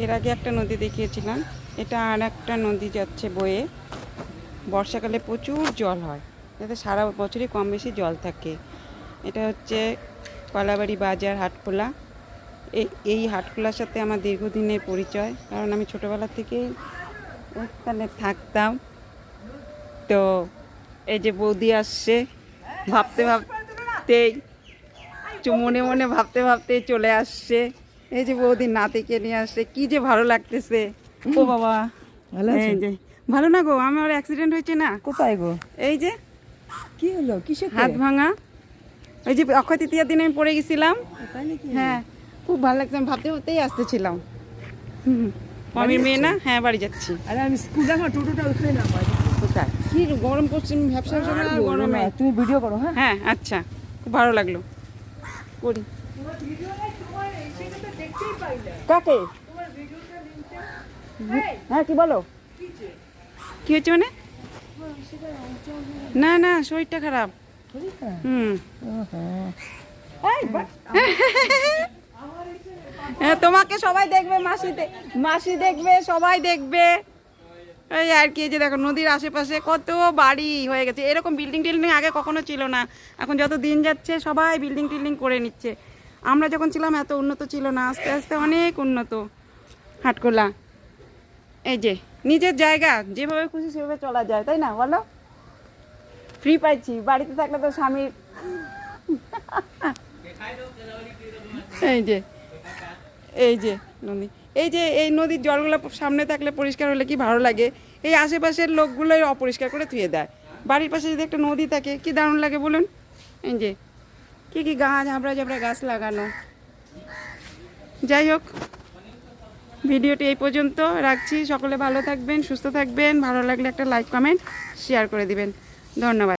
এর আগে একটা নদী দেখিয়েছিলাম, এটা আর একটা নদী যাচ্ছে বয়ে। বর্ষাকালে প্রচুর জল হয়, যাতে সারা বছরই কম বেশি জল থাকে। এটা হচ্ছে কলাবাড়ি বাজার হাটখোলা। এই হাটখোলার সাথে আমার দীর্ঘদিনের পরিচয়, কারণ আমি ছোটোবেলা থেকেই এখানে থাকতাম। তো এই যে বৌদি আসছে, ভাবতে ভাবতেই মনে মনে ভাবতে ভাবতে চলে আসছে। এই যে বৌদি নাতিকে নিয়ে আসছে, কি যে ভালো লাগতেছে। ও বাবা, ভালো এই যে ভালো না গো, আমার অ্যাক্সিডেন্ট হয়েছে না। কোথায় গো? এই যে কি হলো? কিসে? হাত ভাঙা। ওই যে অক্ষয় তৃতীয়ার দিনে আমি পড়ে গেছিলাম। হ্যাঁ, খুব ভালো লাগছে, আমি ভাবতে ভাবতেই আসতেছিলাম। আমি মেয়ে না, হ্যাঁ বাড়ি যাচ্ছি। আরে আমি স্কুল যাবো, টোটোটা উঠলে না কোথায় কি গরম পড়ছে, ব্যবসা গরমে। তুমি ভিডিও করো। হ্যাঁ হ্যাঁ আচ্ছা, খুব ভালো লাগলো, করি। কাকে? হ্যাঁ কি বলো, কি হয়েছে মানে? না না, শরীরটা খারাপ। তোমাকে সবাই দেখবে, মাসি দেখবে, সবাই দেখবে। এই আর কি, যে দেখো নদীর আশেপাশে কত বাড়ি হয়ে গেছে। এরকম বিল্ডিং টিল্ডিং আগে কখনো ছিল না, এখন যত দিন যাচ্ছে সবাই বিল্ডিং টিল্ডিং করে নিচ্ছে। আমরা যখন ছিলাম এত উন্নত ছিল না, আস্তে আস্তে অনেক উন্নত হাটখোলা। এই যে নিজের জায়গা, যেভাবে খুশি সেভাবে চলা যায়, তাই না বলো? ফ্রি পাইছি, বাড়িতে থাকলে তো স্বামীর। এই যে নদী, এই নদীর জলগুলো সামনে থাকলে পরিষ্কার হলে কি ভালো লাগে। এই আশেপাশের লোকগুলোই অপরিষ্কার করে ধুয়ে দেয়। বাড়ির পাশে যদি একটা নদী থাকে কি দারুণ লাগে বলুন। এই যে কি গাছ, ঝাবড়া গাছ লাগানো। যাই হোক, ভিডিওটি এই পর্যন্ত রাখছি। সকলে ভালো থাকবেন, সুস্থ থাকবেন। ভালো লাগলে একটা লাইক কমেন্ট শেয়ার করে দিবেন। ধন্যবাদ।